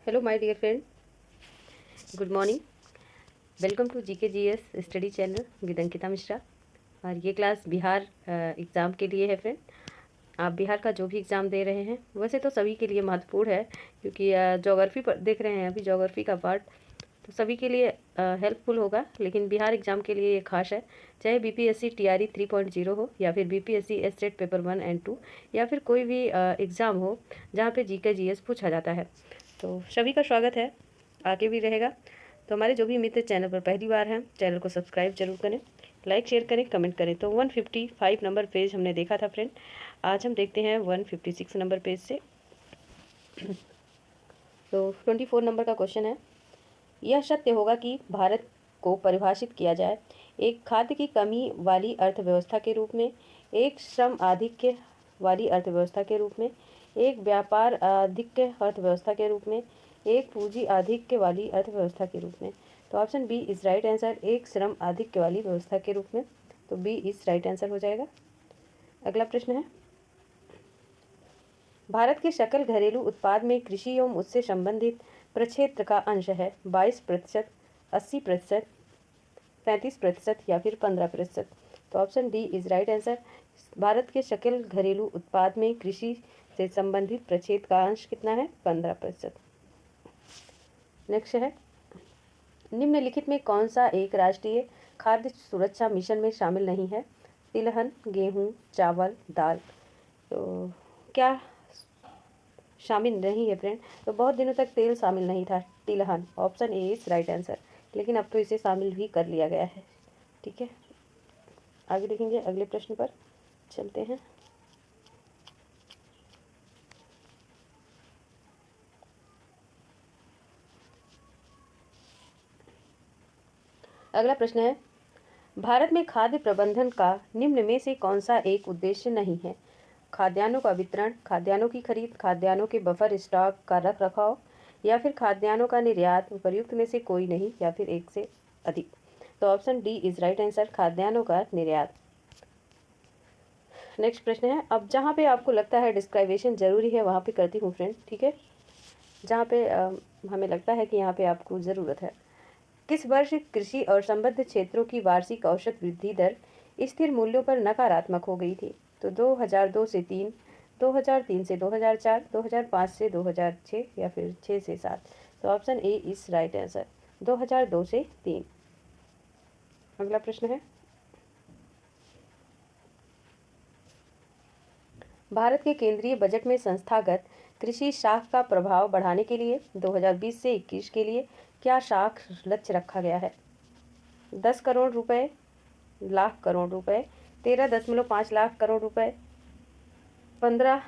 Hello my dear friend, good morning. Welcome to GK GS study channel with Ankita Mishra. और ये class Bihar exam के लिए है फ्रेंड। आप बिहार का जो भी एग्ज़ाम दे रहे हैं, वैसे तो सभी के लिए महत्वपूर्ण है, क्योंकि ज्योग्राफी पर देख रहे हैं अभी, ज्योग्राफी का पार्ट तो सभी के लिए हेल्पफुल होगा, लेकिन बिहार एग्ज़ाम के लिए ये खास है। चाहे बीपीएससी टीआरई 3.0 हो, या फिर बीपीएससी एसटेट पेपर 1 एंड 2, या फिर कोई भी एग्ज़ाम हो जहाँ पे जीके जीएस पूछा जाता है, तो सभी का स्वागत है, आगे भी रहेगा। तो हमारे जो भी मित्र चैनल पर पहली बार हैं, चैनल को सब्सक्राइब जरूर करें, लाइक शेयर करें, कमेंट करें। तो 155 नंबर पेज हमने देखा था फ्रेंड, आज हम देखते हैं 156 नंबर पेज से। तो 24 नंबर का क्वेश्चन है, यह सत्य होगा कि भारत को परिभाषित किया जाए एक खाद्य की कमी वाली अर्थव्यवस्था के रूप में, एक श्रम आधिक्य वाली अर्थव्यवस्था के रूप में, एक व्यापार आधिक्य अर्थव्यवस्था के रूप में, एक पूंजी आधिक्य वाली अर्थव्यवस्था के रूप में। तो option B is right answer, एक श्रम आधिक्य वाली व्यवस्था के रूप में। तो बी इज राइट आंसर हो जाएगा। अगला प्रश्न है, भारत के सकल घरेलू उत्पाद में कृषि एवं उससे संबंधित प्रक्षेत्र का अंश है 22%, 80%, 33% या फिर 15%। तो option D is right answer. Bharat के सकल घरेलू उत्पाद में कृषि से संबंधित प्रक्षेत्र का अंश कितना है? 15%। नेक्स्ट है, निम्नलिखित में कौन सा एक राष्ट्रीय खाद्य सुरक्षा मिशन में शामिल नहीं है? तिलहन, गेहूं, चावल, दाल। तो क्या शामिल नहीं है फ्रेंड? तो बहुत दिनों तक तेल शामिल नहीं था, तिलहन। Option A is right answer, लेकिन अब तो इसे शामिल भी कर लिया गया है। ठीक है, आगे देखेंगे, अगले प्रश्न पर चलते हैं। अगला प्रश्न है, भारत में खाद्य प्रबंधन का निम्न में से कौन सा एक उद्देश्य नहीं है? खाद्यान्नों का वितरण, खाद्यान्नों की खरीद, खाद्यान्नों के बफर स्टॉक का रख रखाव, या फिर खाद्यान्नों का निर्यात। उपर्युक्त में से कोई नहीं, या फिर एक से अधिक। तो option D is right answer, खाद्यान्नों का निर्यात। नेक्स्ट प्रश्न है, अब जहाँ पे आपको लगता है डिस्क्राइबेशन जरूरी है, वहाँ पे करती हूँ फ्रेंड। ठीक है, जहाँ पे हमें लगता है कि यहाँ पे आपको ज़रूरत है। किस वर्ष कृषि और संबद्ध क्षेत्रों की वार्षिक औसत वृद्धि दर स्थिर मूल्यों पर नकारात्मक हो गई थी? तो 2002 से 3, 2003 से 2004, 2005 से 2006 या फिर 6 से 7। तो option A is right answer, 2002 से 3। अगला प्रश्न है, भारत के केंद्रीय बजट में संस्थागत कृषि शाख का प्रभाव बढ़ाने के लिए 2020 से 21 के लिए क्या शाख लक्ष्य रखा गया है? 10 करोड़ रुपए, लाख करोड़ रुपए, 13.5 लाख करोड़ रुपए, 15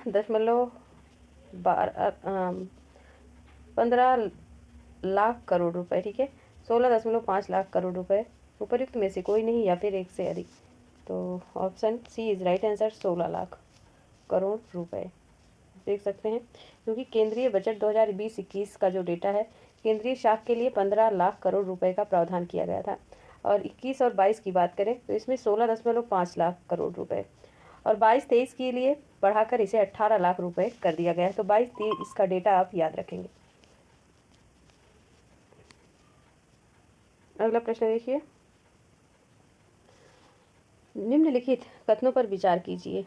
लाख करोड़ रुपए, ठीक है, 16.5 लाख करोड़ रुपए। उपर्युक्त में से कोई नहीं, या फिर एक से अधिक। तो option C is right answer, 16 lakh crore रुपए। देख सकते हैं, क्योंकि केंद्रीय बजट 2020-21 का जो डेटा है, केंद्रीय शाख के लिए 15 लाख करोड़ रुपए का प्रावधान किया गया था। और 21 और 22 की बात करें तो इसमें 16.5 लाख करोड़ रुपए, और 22-23 के लिए बढ़ाकर इसे 18 लाख रुपए कर दिया गया है। तो 22-23 इसका डेटा आप याद रखेंगे। अगला प्रश्न देखिए, निम्नलिखित कथनों पर विचार कीजिए।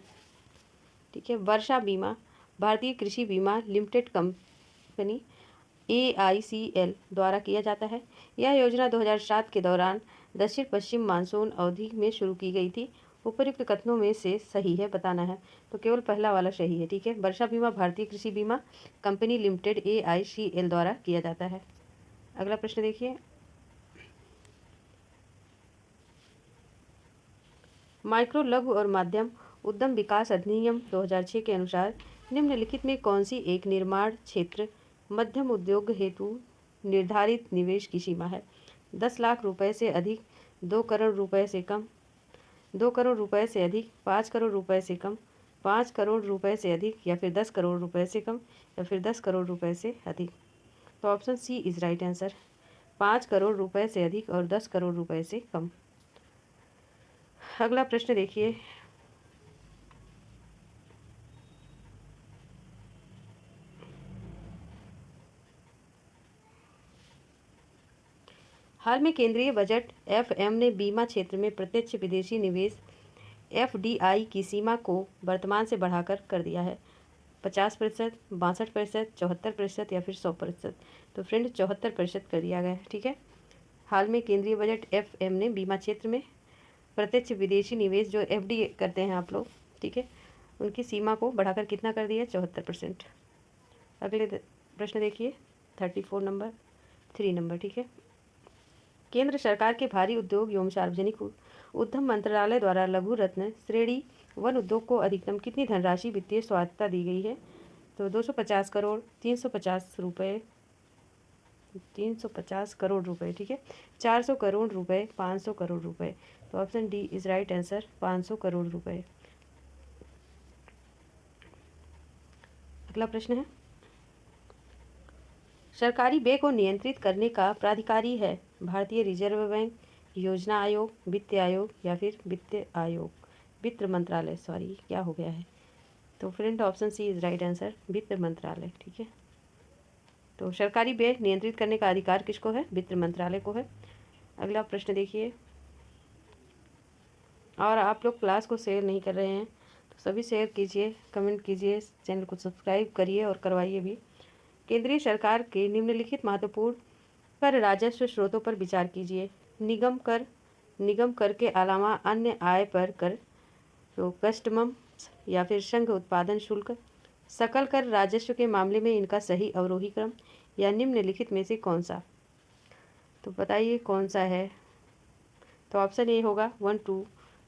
ठीक है, वर्षा बीमा भारतीय कृषि बीमा लिमिटेड कंपनी AICL द्वारा किया जाता है। यह योजना 2007 के दौरान दक्षिण पश्चिम मानसून अवधि में शुरू की गई थी। उपर्युक्त कथनों में से सही है बताना है, तो केवल पहला वाला सही है। ठीक है, वर्षा बीमा भारतीय कृषि बीमा कंपनी लिमिटेड AICL द्वारा किया जाता है। अगला प्रश्न देखिए, माइक्रो लघु और माध्यम उद्यम विकास अधिनियम 2006 के अनुसार निम्नलिखित में कौन सी एक निर्माण क्षेत्र मध्यम उद्योग हेतु निर्धारित निवेश की सीमा है? 10 लाख रुपए से अधिक, 2 करोड़ रुपए से कम, 2 करोड़ रुपए से अधिक, 5 करोड़ रुपए से कम, 5 करोड़ रुपए से अधिक, या फिर 10 करोड़ रुपए से कम, या फिर 10 करोड़ रुपए से अधिक। तो option C is right answer, 5 crore रुपए से अधिक और 10 करोड़ रुपए से कम। अगला प्रश्न देखिए, हाल में केंद्रीय बजट एफएम ने बीमा क्षेत्र में प्रत्यक्ष विदेशी निवेश एफडीआई की सीमा को वर्तमान से बढ़ाकर कर दिया है 50%, 62%, 74% या फिर 100%। तो फ्रेंड 74% कर दिया गया है। ठीक है, हाल में केंद्रीय बजट एफएम ने बीमा क्षेत्र में प्रत्यक्ष विदेशी निवेश जो एफडी करते हैं आप लोग, ठीक है, उनकी सीमा को बढ़ाकर कितना कर दिया? 74%। अगले प्रश्न देखिए 34 नंबर 3 नंबर। ठीक है, केंद्र सरकार के भारी उद्योग एवं सार्वजनिक उद्यम मंत्रालय द्वारा लघु रत्न श्रेणी वन उद्योग को अधिकतम कितनी धनराशि वित्तीय सहायता दी गई है? तो 250 करोड़, 350 रुपये, 350 करोड़ रुपए, ठीक है, 400 करोड़ रुपए, 500 करोड़ रुपए। तो option D is right answer, 500 crore रुपए। अगला प्रश्न है, सरकारी व्यय को नियंत्रित करने का प्राधिकारी है भारतीय रिजर्व बैंक, योजना आयोग, वित्त आयोग या फिर वित्त आयोग, वित्त मंत्रालय, सॉरी क्या हो गया है। तो friend option C is right answer, वित्त मंत्रालय। ठीक है, तो सरकारी व्यय नियंत्रित करने का अधिकार किसको है? वित्त मंत्रालय को है। अगला प्रश्न देखिए, और आप लोग क्लास को शेयर नहीं कर रहे हैं तो सभी शेयर कीजिए, कमेंट कीजिए, चैनल को सब्सक्राइब करिए और करवाइए भी। केंद्रीय सरकार के निम्नलिखित महत्वपूर्ण कर राजस्व स्रोतों पर विचार कीजिए। निगम कर के अलावा अन्य आय पर कर, तो कस्टम्स या फिर संघ उत्पादन शुल्क। सकल कर राजस्व के मामले में इनका सही अवरोही क्रम या निम्नलिखित में से कौन सा? तो बताइए कौन सा है? तो ऑप्शन ए होगा 1 2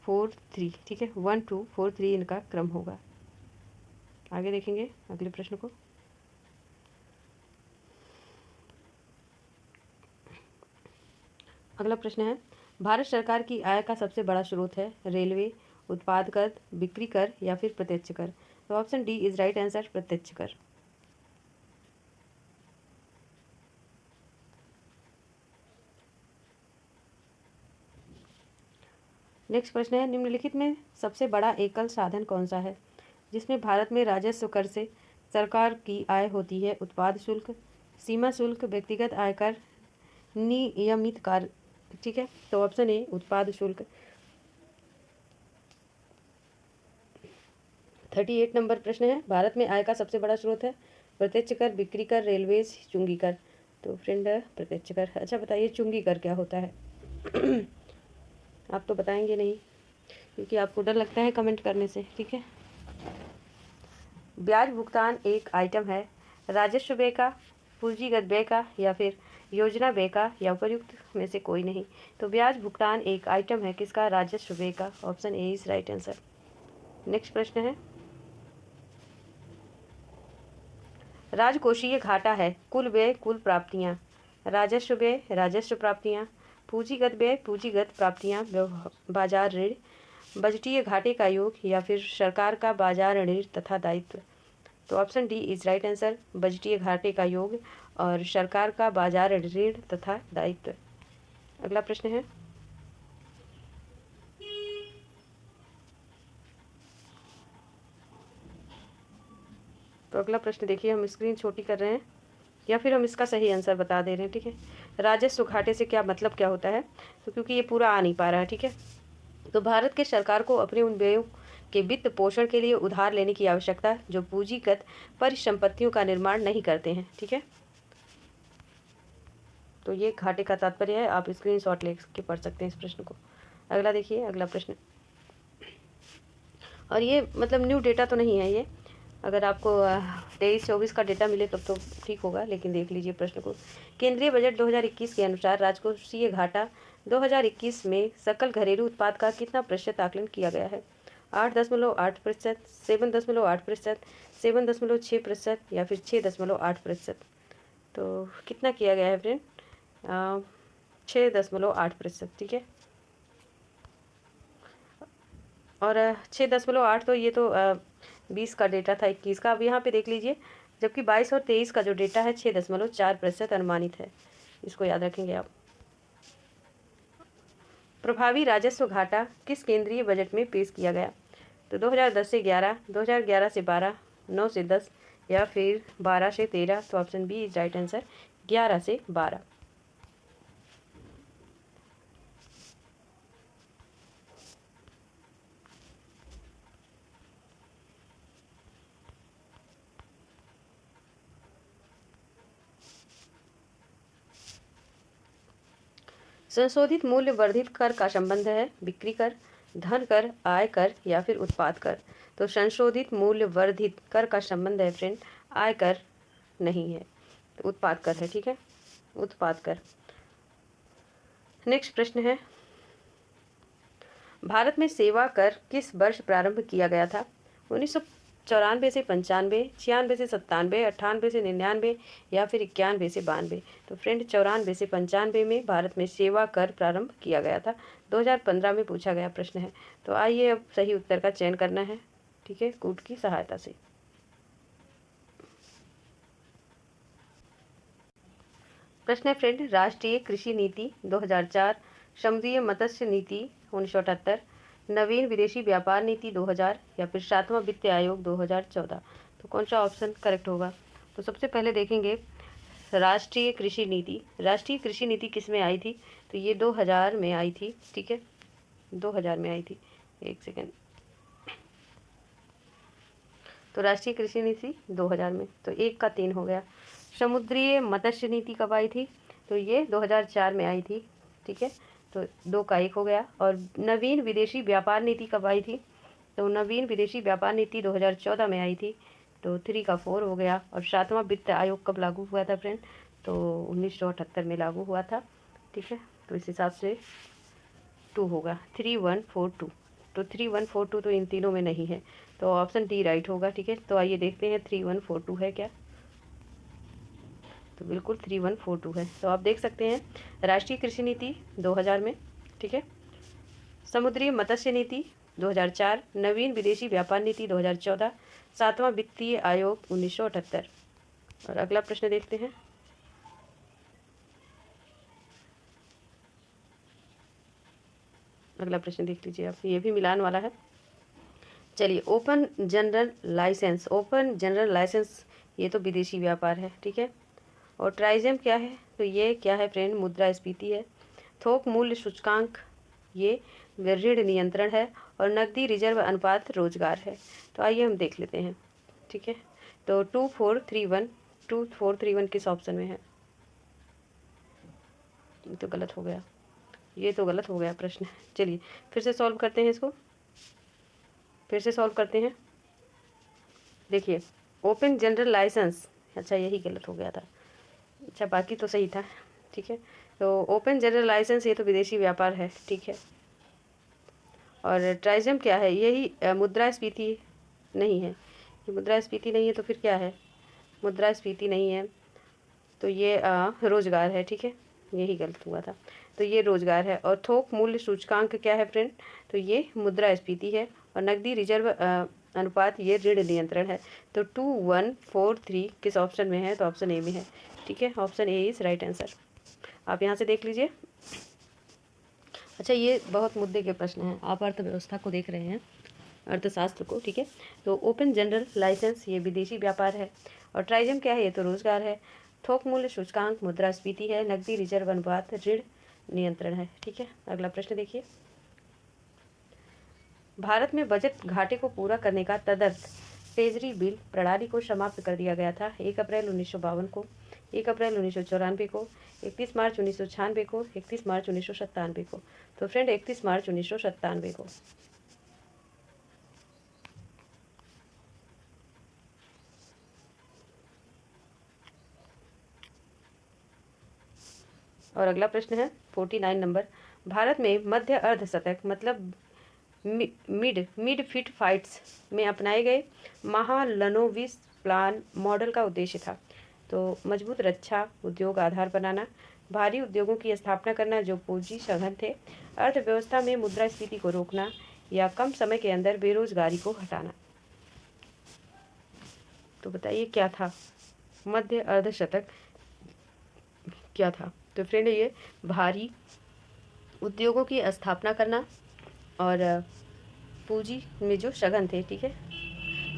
4 3। ठीक है, 1 2 4 3 इनका क्रम होगा। आगे देखेंगे अगले प्रश्न को। अगला प्रश्न है, भारत सरकार की आय का सबसे बड़ा स्रोत है रेलवे, उत्पाद कर, बिक्री कर या फिर प्रत्यक्ष कर। तो option D is right answer, प्रत्यक्ष कर। नेक्स्ट प्रश्न है, निम्नलिखित में सबसे बड़ा एकल साधन कौन सा है जिसमें भारत में राजस्व कर से सरकार की आय होती है? उत्पाद शुल्क, सीमा शुल्क, व्यक्तिगत आयकर, नियमित कर। ठीक है, तो ऑप्शन ए उत्पाद शुल्क। 38 नंबर प्रश्न है, भारत में आय का सबसे बड़ा स्रोत है प्रत्यक्ष कर, बिक्री कर, रेलवेज, चुंगी कर। तो फ्रेंड प्रत्यक्ष कर। अच्छा बताइए चुंगी कर क्या होता है? आप तो बताएंगे नहीं क्योंकि आपको डर लगता है कमेंट करने से। ठीक है, ब्याज भुगतान एक आइटम है राजस्व व्यय का, पूंजीगत व्यय का या फिर योजना व्यय का या उपयुक्त में से कोई नहीं। तो ब्याज भुगतान एक आइटम है किसका? राजस्व व्यय का। Option A is right answer. Next प्रश्न है, राजकोषीय घाटा है कुल व्यय, कुल प्राप्तियां, राजस्व व्यय, राजस्व प्राप्तियां, पूंजीगत व्यय, पूंजीगत प्राप्तियां, बाजार ऋण, बजटीय घाटे का योग या फिर सरकार का बाजार ऋण तथा दायित्व। तो option D is right answer, बजटीय घाटे का योग और सरकार का बाजार ऋण तथा दायित्व। अगला प्रश्न है, तो अगला प्रश्न देखिए, हम स्क्रीन छोटी कर रहे हैं या फिर हम इसका सही आंसर बता दे रहे हैं। ठीक है, राजस्व घाटे से क्या मतलब क्या होता है? तो क्योंकि ये पूरा आ नहीं पा रहा है। ठीक है, तो भारत के सरकार को अपने उन व्ययों के वित्त पोषण के लिए उधार लेने की आवश्यकता जो पूंजीगत परिसंपत्तियों का निर्माण नहीं करते हैं। ठीक है, तो ये घाटे का तात्पर्य है। आप स्क्रीनशॉट ले के पढ़ सकते हैं इस प्रश्न को। अगला देखिए, अगला प्रश्न, और ये मतलब न्यू डेटा तो नहीं है ये, अगर आपको 23-24 का डेटा मिले तब तो ठीक होगा, लेकिन देख लीजिए प्रश्न को। केंद्रीय बजट 2021 के अनुसार राजकोषीय घाटा 2021 में सकल घरेलू उत्पाद का कितना प्रतिशत आकलन किया गया है? 8.8%, 7.8%, 7.6% या फिर 6.8%। तो कितना किया गया है फ्रेंड? 6.8%। ठीक है, और 6.8 तो ये तो 20 का डेटा था 21 का। अब यहाँ पे देख लीजिए, जबकि 22 और 23 का जो डेटा है 6.4% अनुमानित है। इसको याद रखेंगे आप। प्रभावी राजस्व घाटा किस केंद्रीय बजट में पेश किया गया? तो 2010 से 11, 2011 से 12, 9 से 10 या फिर 12 से 13। तो option B is right answer, 11 से 12। संशोधित मूल्य वर्धित कर का संबंध है बिक्री कर, धन कर, आय कर या फिर उत्पाद कर। तो संशोधित मूल्य वर्धित कर का संबंध है फ्रेंड आय कर नहीं है, तो उत्पाद कर है। ठीक है, उत्पाद कर। नेक्स्ट प्रश्न है, भारत में सेवा कर किस वर्ष प्रारंभ किया गया था? 1994 से 95, 96 से 97, 98 से 99 या फिर 91 से 92। तो फ्रेंड 94 से 95 में भारत में सेवा कर प्रारंभ किया गया था। 2015 में पूछा गया प्रश्न है। तो आइए अब सही उत्तर का चयन करना है, ठीक है, कूट की सहायता से। प्रश्न है फ्रेंड, राष्ट्रीय कृषि नीति 2004, समुद्रीय मत्स्य नीति 1978, नवीन विदेशी व्यापार नीति 2000 या फिर 7वां वित्त आयोग 2014। तो कौन सा ऑप्शन करेक्ट होगा? तो सबसे पहले देखेंगे राष्ट्रीय कृषि नीति। राष्ट्रीय कृषि नीति किस में आई थी? तो ये 2000 में आई थी। ठीक है, 2000 में आई थी। एक सेकेंड, तो राष्ट्रीय कृषि नीति 2000 में, तो 1 का 3 हो गया। समुद्रीय मत्स्य नीति कब आई थी? तो ये 2004 में आई थी। ठीक है, तो 2 का 1 हो गया। और नवीन विदेशी व्यापार नीति कब आई थी? तो नवीन विदेशी व्यापार नीति 2014 में आई थी, तो 3 का 4 हो गया। और 7वां वित्त आयोग कब लागू हुआ था फ्रेंड? तो 1978 में लागू हुआ था। ठीक है, तो इस हिसाब से 2 होगा, 3142। तो 3142 तो इन तीनों में नहीं है, तो ऑप्शन डी राइट होगा। ठीक है, तो आइए देखते हैं 3142 है क्या। तो बिल्कुल 3142 है। तो आप देख सकते हैं राष्ट्रीय कृषि नीति 2000 में, ठीक है, समुद्री मत्स्य नीति 2004, नवीन विदेशी व्यापार नीति 2014, 7वां वित्तीय आयोग 1978। और अगला प्रश्न देखते हैं। अगला प्रश्न देख लीजिए आप, ये भी मिलान वाला है। चलिए, open general licence. Open general licence ये तो विदेशी व्यापार है। ठीक है, और ट्राइजेम क्या है? तो ये क्या है फ्रेंड? मुद्रास्फीति है। थोक मूल्य सूचकांक ये ऋण नियंत्रण है। और नकदी रिजर्व अनुपात रोजगार है। तो आइए हम देख लेते हैं। ठीक है, तो 2431 किस ऑप्शन में है? ये तो गलत हो गया, ये तो गलत हो गया प्रश्न। चलिए फिर से सॉल्व करते हैं इसको, फिर से सॉल्व करते हैं। देखिए, ओपन जनरल लाइसेंस, अच्छा यही गलत हो गया था। अच्छा बाकी तो सही था। ठीक है, तो ओपन जनरल लाइसेंस ये तो विदेशी व्यापार है। ठीक है, और ट्राइजम क्या है? यही मुद्रास्फीति नहीं है। ये मुद्रास्फीति नहीं है तो फिर क्या है? मुद्रास्फीति नहीं है, तो ये रोजगार है। ठीक है, यही गलत हुआ था, तो ये रोजगार है। और थोक मूल्य सूचकांक क्या है फ्रेंड? तो ये मुद्रास्फीति है। और नकदी रिजर्व अनुपात ये ऋण नियंत्रण है। तो 2143 किस ऑप्शन में है? तो ऑप्शन ए में है। ठीक है, option A is right answer. आप यहाँ से देख लीजिए। अच्छा, ये बहुत मुद्दे के प्रश्न हैं। आप अर्थव्यवस्था को देख रहे हैं, अर्थशास्त्र को। ठीक है, तो ओपन जनरल लाइसेंस ये विदेशी व्यापार है। और ट्राइजम क्या है? ये तो रोजगार है। थोक मूल्य सूचकांक मुद्रास्फीति है। नकदी रिजर्व अनुपात ऋण नियंत्रण है। ठीक है, अगला प्रश्न देखिए। भारत में बजट घाटे को पूरा करने का तदर्थ ट्रेजरी बिल प्रणाली को समाप्त कर दिया गया था 1 अप्रैल 1952 को, 1 अप्रैल 1994 को, 31 मार्च 1996 को, 31 मार्च 1997 को। तो फ्रेंड 31 मार्च 1997 को। और अगला प्रश्न है 49 नंबर। भारत में मध्य अर्धशतक मतलब मिड फिट फाइट्स में अपनाए गए महालनोबिस प्लान मॉडल का उद्देश्य था। तो मजबूत रक्षा उद्योग आधार बनाना, भारी उद्योगों की स्थापना करना जो पूंजी सघन थे, अर्थव्यवस्था में मुद्रास्फीति को रोकना, या कम समय के अंदर बेरोजगारी को हटाना। तो बताइए क्या था? मध्य अर्धशतक क्या था? तो फ्रेंड ये भारी उद्योगों की स्थापना करना और पूंजी में जो सघन थे। ठीक है,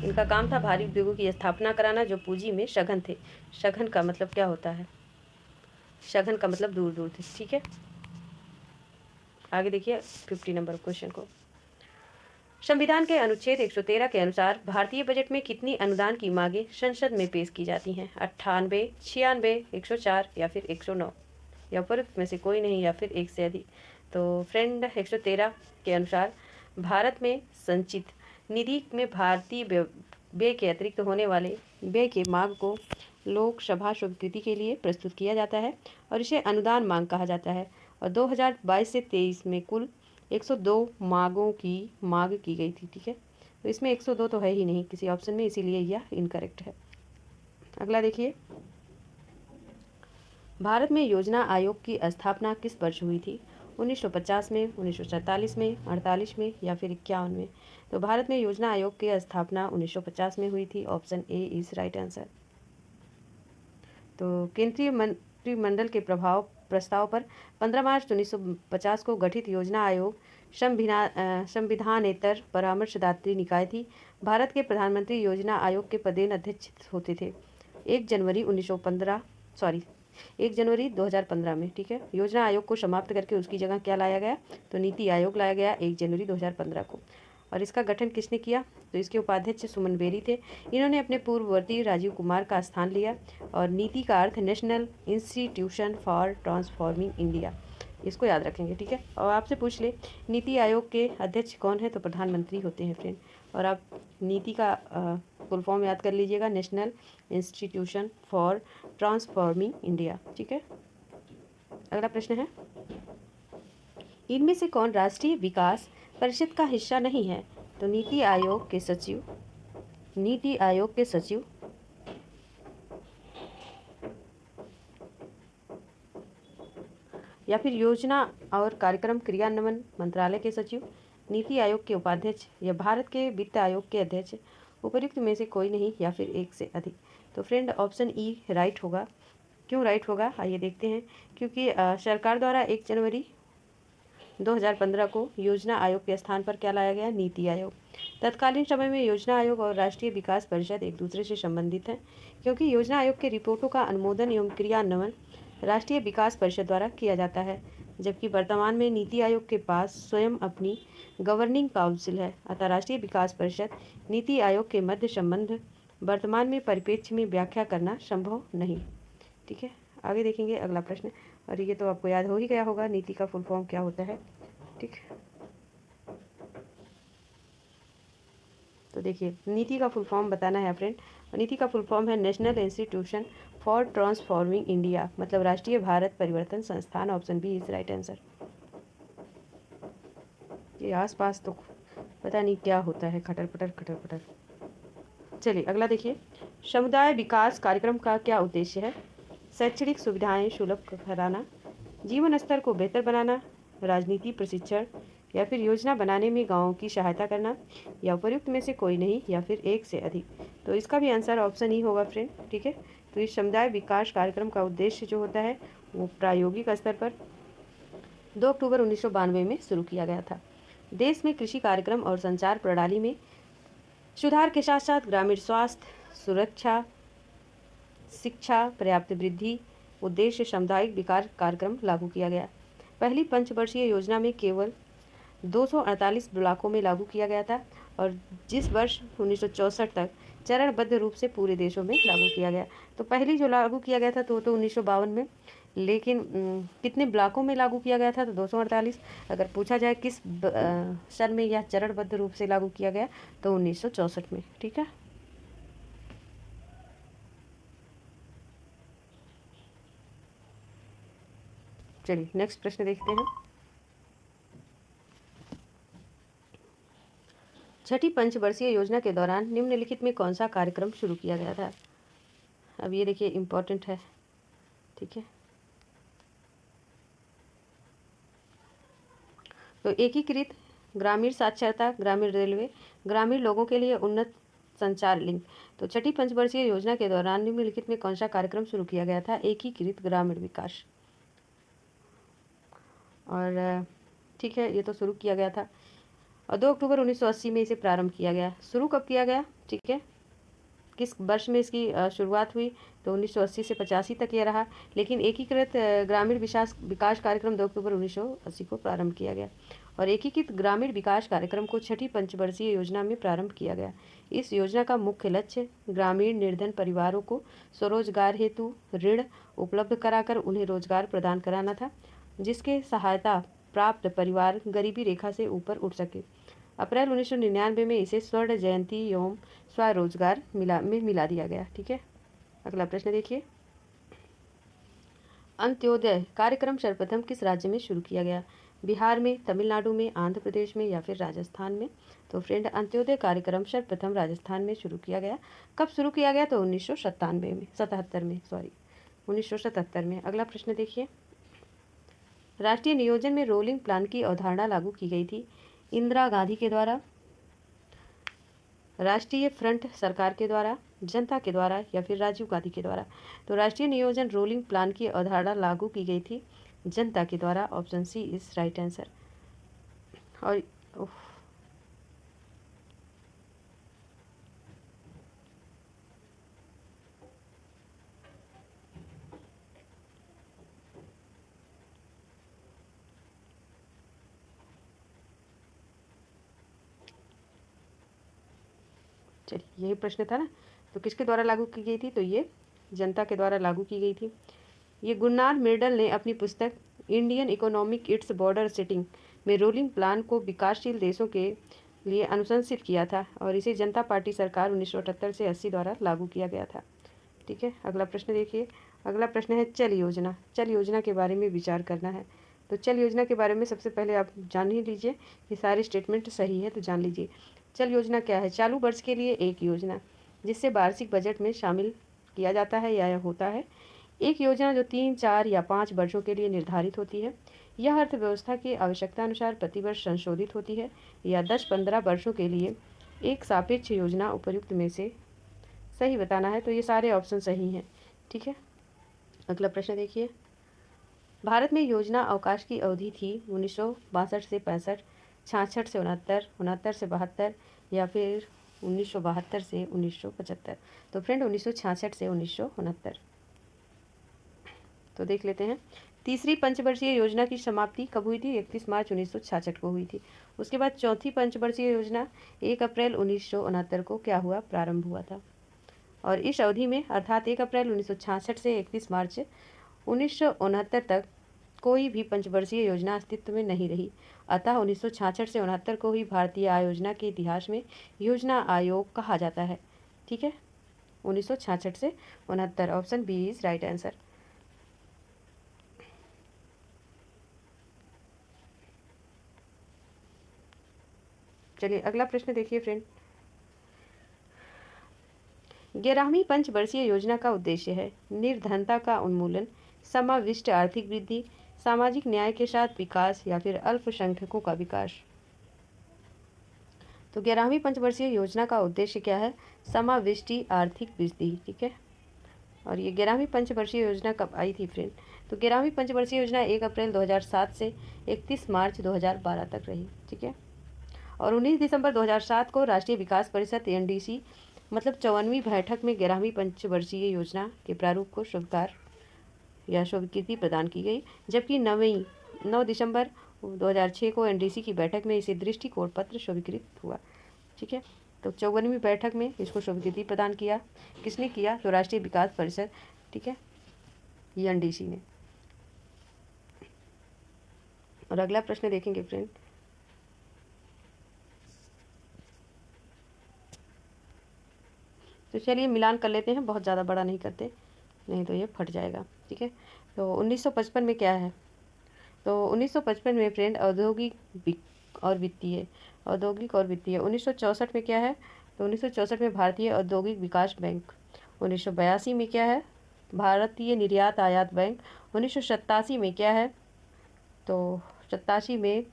इनका काम था भारी उद्योगों की स्थापना कराना जो पूंजी में सघन थे। सघन का मतलब क्या होता है? सघन का मतलब दूर दूर थे। ठीक है, आगे देखिए 50 नंबर क्वेश्चन को। संविधान के अनुच्छेद 113 के अनुसार भारतीय बजट में कितनी अनुदान की मांगें संसद में पेश की जाती हैं? 98, 96, 104 या फिर 109। या उपरोक्त में से कोई नहीं या फिर एक से अधिक। तो फ्रेंड 113 के अनुसार भारत में संचित निधि में भारतीय व्यय के अतिरिक्त होने वाले व्यय के मांग को लोकसभा स्वीकृति के लिए प्रस्तुत किया जाता है और इसे अनुदान मांग कहा जाता है। और 2022 से 23 में कुल 102 मांगों की मांग की गई थी। ठीक है, तो इसमें 102 तो है ही नहीं किसी ऑप्शन में, इसीलिए यह इनकरेक्ट है। अगला देखिए, भारत में योजना आयोग की स्थापना किस वर्ष हुई थी? 1950 में, 1947 में, 48 में या फिर 51 में? तो भारत में योजना आयोग की स्थापना 1950 में हुई थी। Option A is right answer. तो केंद्रीय मंत्रिमंडल के प्रस्ताव पर 15 मार्च 1950 को गठित योजना आयोग संविधानेतर परामर्शदात्री निकाय थी। भारत के प्रधानमंत्री योजना आयोग के पदेन अध्यक्ष होते थे 1 जनवरी 2015 में। ठीक है, योजना आयोग को समाप्त करके उसकी जगह क्या लाया गया? तो नीति आयोग लाया गया 1 जनवरी 2015 को। और इसका गठन किसने किया? तो इसके उपाध्यक्ष सुमन बेरी थे। इन्होंने अपने पूर्ववर्ती राजीव कुमार का स्थान लिया। और नीति का अर्थ national institution for transforming India, इसको याद रखेंगे। ठीक है, और आपसे पूछ ले नीति आयोग के अध्यक्ष कौन है? तो प्रधानमंत्री होते हैं फ्रेंड। और आप नीति का फुल फॉर्म याद कर लीजिएगा, national institution for transforming India. ठीक है, अगला प्रश्न है, इनमें से कौन राष्ट्रीय विकास परिषद का हिस्सा नहीं है? तो नीति आयोग के सचिव या फिर योजना और कार्यक्रम क्रियान्वयन मंत्रालय के सचिव, नीति आयोग के उपाध्यक्ष या भारत के वित्त आयोग के अध्यक्ष, उपर्युक्त में से कोई नहीं या फिर एक से अधिक। तो फ्रेंड ऑप्शन ई राइट होगा। क्यों राइट होगा आइए देखते हैं। क्योंकि सरकार द्वारा 1 जनवरी 2015 को योजना आयोग के स्थान पर क्या लाया गया? नीति आयोग। तत्कालीन समय में योजना आयोग और राष्ट्रीय विकास परिषद एक दूसरे से संबंधित हैं, क्योंकि योजना आयोग के रिपोर्टों का अनुमोदन एवं क्रियान्वयन राष्ट्रीय विकास परिषद द्वारा किया जाता है, जबकि वर्तमान में नीति आयोग के पास स्वयं अपनी गवर्निंग काउंसिल है। अतः राष्ट्रीय विकास परिषद नीति आयोग के मध्य संबंध वर्तमान में परिप्रेक्ष्य में व्याख्या करना संभव नहीं। ठीक है, आगे देखेंगे अगला प्रश्न। और ये तो आपको याद हो ही गया होगा, नीति का फुल फॉर्म क्या होता है। ठीक, तो देखिए नीति का फुल फॉर्म बताना है फ्रेंड। नीति का फुल फॉर्म है national institution for transforming India, मतलब राष्ट्रीय भारत परिवर्तन संस्थान। Option B is right answer. ये आसपास तो पता नहीं क्या होता है, खटर पटर। चलिए अगला देखिए, समुदाय विकास कार्यक्रम का क्या उद्देश्य है? शैक्षणिक सुविधाएं सुलभ कराना, जीवन स्तर को बेहतर बनाना, राजनीति प्रशिक्षण या फिर योजना बनाने में गांवों की सहायता करना, या उपयुक्त में से कोई नहीं या फिर एक से अधिक। तो इसका भी आंसर ऑप्शन ही होगा फ्रेंड। ठीक है, तो इस समुदाय विकास कार्यक्रम का उद्देश्य जो होता है वो प्रायोगिक स्तर पर 2 अक्टूबर 1992 में शुरू किया गया था। देश में कृषि कार्यक्रम और संचार प्रणाली में सुधार के साथ साथ ग्रामीण स्वास्थ्य, सुरक्षा, शिक्षा, पर्याप्त वृद्धि उद्देश्य सामुदायिक विकास कार्यक्रम लागू किया गया। पहली पंचवर्षीय योजना में केवल 248 ब्लॉकों में लागू किया गया था, और जिस वर्ष 1964 तक चरणबद्ध रूप से पूरे देशों में लागू किया गया। तो पहली जो लागू किया गया था तो 1952 में, लेकिन कितने ब्लॉकों में लागू किया गया था? तो 248। अगर पूछा जाए किस सन में यह चरणबद्ध रूप से लागू किया गया, तो 1964 में। ठीक है, चलिए नेक्स्ट प्रश्न देखते हैं। छठी पंचवर्षीय योजना के दौरान निम्नलिखित में कौन सा कार्यक्रम शुरू किया गया था? अब ये देखिए इम्पोर्टेंट है। ठीक है, तो एकीकृत ग्रामीण साक्षरता, ग्रामीण रेलवे, ग्रामीण लोगों के लिए उन्नत संचार लिंक। तो छठी पंचवर्षीय योजना के दौरान निम्नलिखित में कौन सा कार्यक्रम शुरू किया गया था? एकीकृत ग्रामीण विकास। और ठीक है, ये तो शुरू किया गया था और 2 अक्टूबर 1980 में इसे प्रारंभ किया गया। शुरू कब किया गया? ठीक है, किस वर्ष में इसकी शुरुआत हुई? तो 1980 से 85 तक यह रहा, लेकिन एकीकृत ग्रामीण विकास कार्यक्रम 2 अक्टूबर 1980 को प्रारंभ किया गया। और एकीकृत ग्रामीण विकास कार्यक्रम को छठी पंचवर्षीय योजना में प्रारंभ किया गया। इस योजना का मुख्य लक्ष्य ग्रामीण निर्धन परिवारों को स्वरोजगार हेतु ऋण उपलब्ध कराकर उन्हें रोजगार प्रदान कराना था, जिसके सहायता प्राप्त परिवार गरीबी रेखा से ऊपर उठ सके। अप्रैल 1999 में इसे स्वर्ण जयंती एवं स्वरोजगार मिला दिया गया। ठीक है, अगला प्रश्न देखिए। अंत्योदय कार्यक्रम सर्वप्रथम किस राज्य में शुरू किया गया? बिहार में, तमिलनाडु में, आंध्र प्रदेश में या फिर राजस्थान में? तो फ्रेंड, अंत्योदय कार्यक्रम सर्वप्रथम राजस्थान में शुरू किया गया। कब शुरू किया गया? तो 1977 में। अगला प्रश्न देखिए। राष्ट्रीय नियोजन में रोलिंग प्लान की अवधारणा लागू की गई थी। इंदिरा गांधी के द्वारा, राष्ट्रीय फ्रंट सरकार के द्वारा, जनता के द्वारा या फिर राजीव गांधी के द्वारा? तो राष्ट्रीय नियोजन रोलिंग प्लान की अवधारणा लागू की गई थी जनता के द्वारा। Option C is right answer. और चलिए, यही प्रश्न था ना। तो किसके द्वारा लागू की गई थी? तो ये जनता के द्वारा लागू की गई थी। ये गुरनार मिर्डल ने अपनी पुस्तक Indian economic its border setting में रोलिंग प्लान को विकासशील देशों के लिए अनुशंसित किया था और इसे जनता पार्टी सरकार 1978 से 80 द्वारा लागू किया गया था। ठीक है, अगला प्रश्न देखिए। अगला प्रश्न है चल योजना। चल योजना के बारे में विचार करना है। तो चल योजना के बारे में सबसे पहले आप जान ही लीजिए। ये सारे स्टेटमेंट सही है, तो जान लीजिए। चल योजना क्या है? चालू वर्ष के लिए एक योजना जिससे वार्षिक बजट में शामिल किया जाता है या होता है। एक योजना जो 3, 4 या 5 वर्षों के लिए निर्धारित होती है। यह अर्थव्यवस्था की आवश्यकता अनुसार प्रतिवर्ष संशोधित होती है या 10-15 वर्षों के लिए एक सापेक्ष योजना। उपयुक्त में से सही बताना है। तो ये सारे ऑप्शन सही हैं। ठीक है, अगला प्रश्न देखिए। भारत में योजना अवकाश की अवधि थी 1962 से 65, 66 से 69, 69 से 72 या फिर 1972 से 1975। तो फ्रेंड, 1966 से 1969। तो देख लेते हैं। तीसरी पंचवर्षीय योजना की समाप्ति कब हुई थी? 31 मार्च 1966 को हुई थी। उसके बाद चौथी पंचवर्षीय योजना 1 अप्रैल 1969 को क्या हुआ? प्रारंभ हुआ था। और इस अवधि में अर्थात 1 अप्रैल 1966 से 31 मार्च 1969 तक कोई भी पंचवर्षीय योजना अस्तित्व में नहीं रही। अतः 1966 से 69 को ही भारतीय आयोजना के इतिहास में योजना आयोग कहा जाता है। ठीक है, 1966 से 69। Option B is right answer. चलिए, अगला प्रश्न देखिए फ्रेंड। 11वीं पंचवर्षीय योजना का उद्देश्य है निर्धनता का उन्मूलन, समाविष्ट आर्थिक वृद्धि, सामाजिक न्याय के साथ विकास या फिर अल्पसंख्यकों का विकास। तो 11वीं पंचवर्षीय योजना का उद्देश्य क्या है? समाविष्टि आर्थिक वृद्धि। ठीक है, और ये 11वीं पंचवर्षीय योजना कब आई थी फ्रेंड? तो 11वीं पंचवर्षीय योजना 1 अप्रैल 2007 से 31 मार्च 2012 तक रही। ठीक है, और 19 दिसंबर 2007 को राष्ट्रीय विकास परिषद NDC मतलब 54वीं बैठक में 11वीं पंचवर्षीय योजना के प्रारूप को स्वीकार या स्वीकृति प्रदान की गई, जबकि 9 दिसंबर 2006 को NDC की बैठक में इसे दृष्टिकोण पत्र स्वीकृत हुआ। ठीक है, तो 54वीं बैठक में इसको स्वीकृति प्रदान किया। किसने किया? तो राष्ट्रीय विकास परिषद। ठीक है, ये NDC ने। और अगला प्रश्न देखेंगे फ्रेंड। तो चलिए मिलान कर लेते हैं, बहुत ज़्यादा बड़ा नहीं करते, नहीं तो ये फट जाएगा। ठीक है, तो 1955 में क्या है? तो 1955 में फ्रेंड औद्योगिक और वित्तीय 1964 में क्या है? तो 1964 में भारतीय औद्योगिक विकास बैंक। 1982 में क्या है? भारतीय निर्यात आयात बैंक। 1987 में क्या है? तो 87 में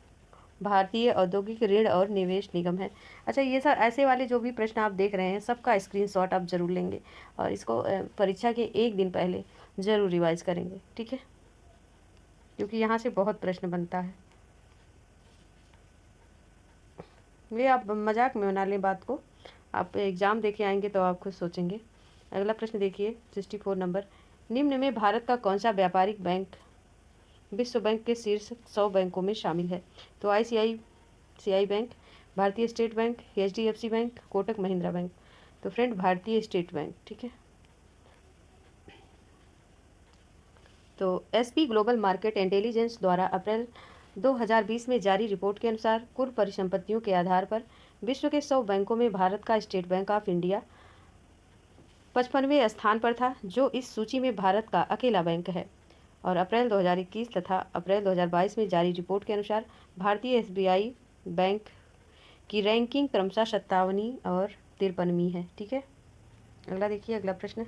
भारतीय औद्योगिक ऋण और निवेश निगम है। अच्छा, ये सब ऐसे वाले जो भी प्रश्न आप देख रहे हैं सबका स्क्रीनशॉट आप जरूर लेंगे और इसको परीक्षा के एक दिन पहले ज़रूर रिवाइज करेंगे। ठीक है, क्योंकि यहाँ से बहुत प्रश्न बनता है। ये आप मजाक में बना लें बात को, आप एग्ज़ाम देके आएंगे तो आप खुद सोचेंगे। अगला प्रश्न देखिए 64 नंबर। निम्न में भारत का कौन सा व्यापारिक बैंक विश्व बैंक के शीर्ष 100 बैंकों में शामिल है? तो ICICI बैंक, भारतीय state bank, HDFC bank, Kotak Mahindra bank. तो फ्रेंड भारतीय स्टेट बैंक, ठीक है। तो SP ग्लोबल मार्केट इंटेलिजेंस द्वारा अप्रैल 2020 में जारी रिपोर्ट के अनुसार कुल परिसंपत्तियों के आधार पर विश्व के 100 बैंकों में भारत का स्टेट बैंक ऑफ इंडिया 55वें स्थान पर था, जो इस सूची में भारत का अकेला बैंक है। और अप्रैल 2021 तथा अप्रैल 2022 में जारी रिपोर्ट के अनुसार भारतीय SBI बैंक की रैंकिंग क्रमशः 57वीं और 53वीं है, ठीक है। अगला देखिए, अगला प्रश्न।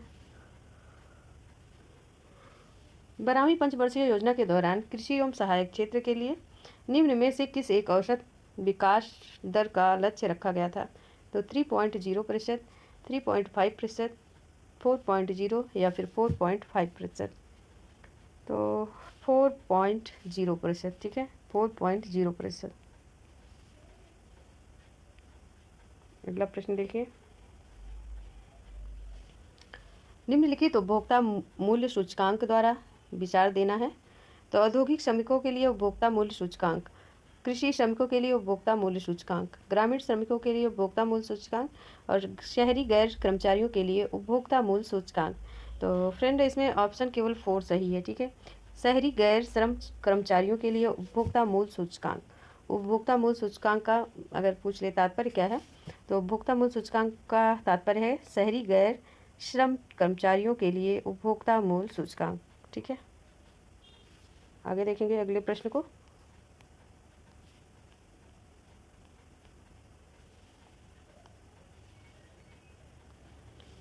12वीं पंचवर्षीय योजना के दौरान कृषि एवं सहायक क्षेत्र के लिए निम्न में से किस एक औसत विकास दर का लक्ष्य रखा गया था? तो 3.0%, 3.5%, 4.0 या फिर 4.5%। तो 4.0%, ठीक है, 4.0%। अगला प्रश्न देखिए। निम्नलिखित उपभोक्ता मूल्य सूचकांक द्वारा विचार देना है। तो औद्योगिक श्रमिकों के लिए उपभोक्ता मूल्य सूचकांक, कृषि श्रमिकों के लिए उपभोक्ता मूल्य सूचकांक, ग्रामीण श्रमिकों के लिए उपभोक्ता मूल्य सूचकांक और शहरी गैर कर्मचारियों के लिए उपभोक्ता मूल्य सूचकांक। तो फ्रेंड इसमें ऑप्शन केवल 4 सही है, ठीक है। शहरी गैर श्रम कर्मचारियों के लिए उपभोक्ता मूल्य सूचकांक। उपभोक्ता मूल्य सूचकांक का अगर पूछ ले तात्पर्य क्या है, तो उपभोक्ता मूल्य सूचकांक का तात्पर्य है शहरी गैर श्रम कर्मचारियों के लिए उपभोक्ता मूल्य सूचकांक, ठीक है। आगे देखेंगे अगले प्रश्न को।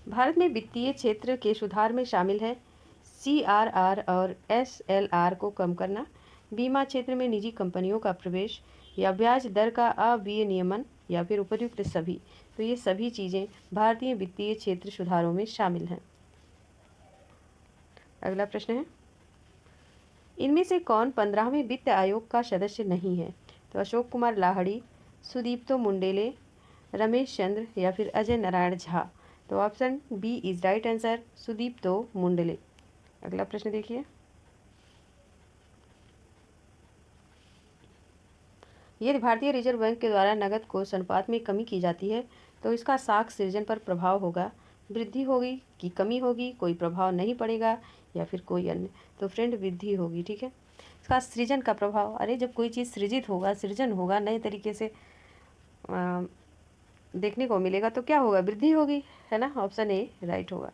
भारत में वित्तीय क्षेत्र के सुधार में शामिल है CRR और SLR को कम करना, बीमा क्षेत्र में निजी कंपनियों का प्रवेश या ब्याज दर का अविनियमन या फिर उपयुक्त सभी। तो ये सभी चीज़ें भारतीय वित्तीय क्षेत्र सुधारों में शामिल हैं। अगला प्रश्न है, इनमें से कौन 15वें वित्त आयोग का सदस्य नहीं है? तो अशोक कुमार लाहिड़ी, सुदीप्तो मुंडेले, रमेश चंद्र या फिर अजय नारायण झा। तो option B is right answer, Sudipto Mundele. अगला प्रश्न देखिए। यदि भारतीय रिजर्व बैंक के द्वारा नकद कोष अनुपात में कमी की जाती है तो इसका साख सृजन पर प्रभाव होगा, वृद्धि होगी कि कमी होगी, कोई प्रभाव नहीं पड़ेगा या फिर कोई अन्य। तो फ्रेंड वृद्धि होगी, ठीक है। इसका सृजन का प्रभाव, अरे जब कोई चीज़ सृजित होगा, सृजन होगा, नए तरीके से देखने को मिलेगा तो क्या होगा, वृद्धि होगी, है ना। ऑप्शन ए राइट होगा।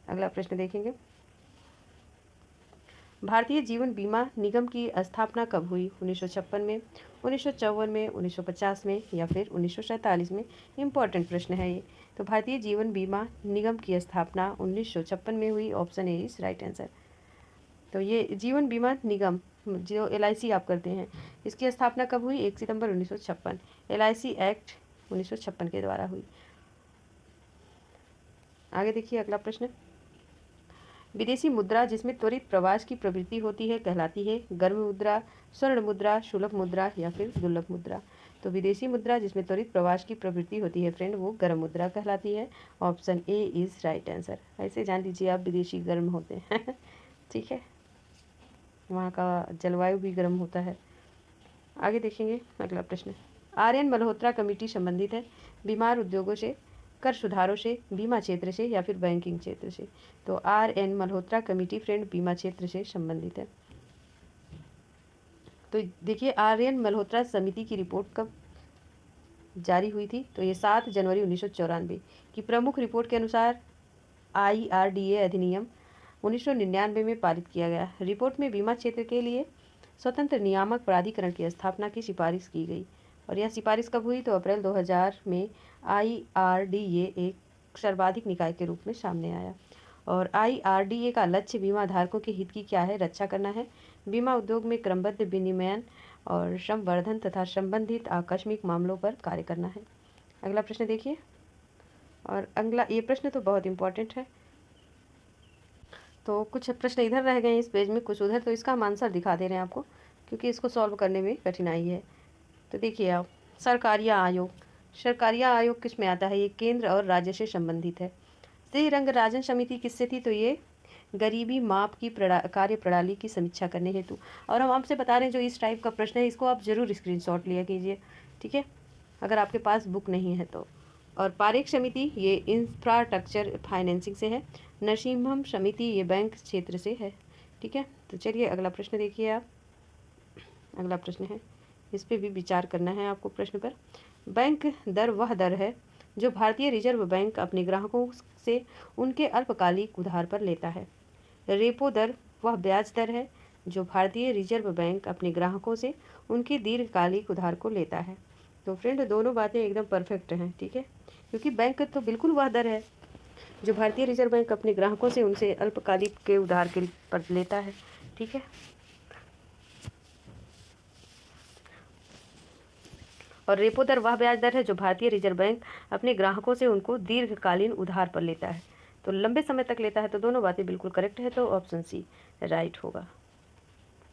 अगला प्रश्न देखेंगे। भारतीय जीवन बीमा निगम की स्थापना कब हुई? 1956 में, 1954 में, 1950 में या फिर 1947 में? इम्पॉर्टेंट प्रश्न है ये। तो भारतीय जीवन बीमा निगम की स्थापना 1956 में हुई। Option A is right answer. तो ये जीवन बीमा निगम जो LIC आप करते हैं, इसकी स्थापना कब हुई? 1 सितंबर 1956। LIC एक्ट 1956 के द्वारा हुई। आगे देखिए अगला प्रश्न। विदेशी मुद्रा जिसमें त्वरित प्रवास की प्रवृत्ति होती है कहलाती है गर्म मुद्रा, स्वर्ण मुद्रा, सुलभ मुद्रा या फिर दुर्लभ मुद्रा। तो विदेशी मुद्रा जिसमें त्वरित प्रवास की प्रवृत्ति होती है फ्रेंड, वो गर्म मुद्रा कहलाती है। Option A is right answer. ऐसे जान लीजिए आप विदेशी गर्म होते हैं ठीक है, वहाँ का जलवायु भी गर्म होता है। आगे देखेंगे अगला प्रश्न। RN मल्होत्रा कमेटी संबंधित है बीमार उद्योगों से, कर सुधारों से, बीमा क्षेत्र से या फिर बैंकिंग क्षेत्र से? तो RN मल्होत्रा कमेटी फ्रेंड बीमा क्षेत्र से संबंधित है। तो देखिए RN मल्होत्रा समिति की रिपोर्ट कब जारी हुई थी? तो ये 7 जनवरी 1994 की प्रमुख रिपोर्ट के अनुसार IRDA अधिनियम 1999 में पारित किया गया। रिपोर्ट में बीमा क्षेत्र के लिए स्वतंत्र नियामक प्राधिकरण की स्थापना की सिफारिश की गई और यह सिफारिश कब हुई? तो अप्रैल 2000 में IRDA एक सर्वाधिक निकाय के रूप में सामने आया। और IRDA का लक्ष्य बीमा धारकों के हित की क्या है? रक्षा करना है, बीमा उद्योग में क्रमबद्ध विनियमन और संवर्धन तथा संबंधित आकस्मिक मामलों पर कार्य करना है। अगला प्रश्न देखिए। और अगला ये प्रश्न तो बहुत इंपॉर्टेंट है, तो कुछ प्रश्न इधर रह गए इस पेज में, कुछ उधर, तो इसका हम आंसर दिखा दे रहे हैं आपको क्योंकि इसको सॉल्व करने में कठिनाई है। तो देखिए आप, सरकारिया आयोग, सरकारिया आयोग किस में आता है? ये केंद्र और राज्य से संबंधित है। श्री रंगराजन समिति किससे थी? तो ये गरीबी माप की कार्य प्रणाली की समीक्षा करने हेतु। और हम आपसे बता रहे हैं जो इस टाइप का प्रश्न है इसको आप जरूर स्क्रीनशॉट लिया कीजिए, ठीक है, अगर आपके पास बुक नहीं है तो। और पारेख समिति ये इंफ्रास्ट्रक्चर फाइनेंसिंग से है। नरसिम्हम समिति ये बैंक क्षेत्र से है, ठीक है। तो चलिए अगला प्रश्न देखिए आप। अगला प्रश्न है, इस पर भी विचार करना है आपको प्रश्न पर। बैंक दर वह दर है जो भारतीय रिजर्व बैंक अपने ग्राहकों से उनके अल्पकालिक उधार पर लेता है। रेपो दर वह ब्याज दर है जो भारतीय रिजर्व बैंक अपने ग्राहकों से उनके दीर्घकालिक उधार को लेता है। तो फ्रेंड दोनों बातें एकदम परफेक्ट हैं, ठीक है, क्योंकि बैंक तो बिल्कुल वह दर है जो भारतीय रिजर्व बैंक अपने ग्राहकों से उनसे अल्पकालिक के उधार के पर लेता है, ठीक है। और रेपो दर वह ब्याज दर है जो भारतीय रिजर्व बैंक अपने ग्राहकों से उनको दीर्घकालीन उधार पर लेता है, तो लंबे समय तक लेता है। तो दोनों बातें बिल्कुल करेक्ट है, तो ऑप्शन सी राइट होगा।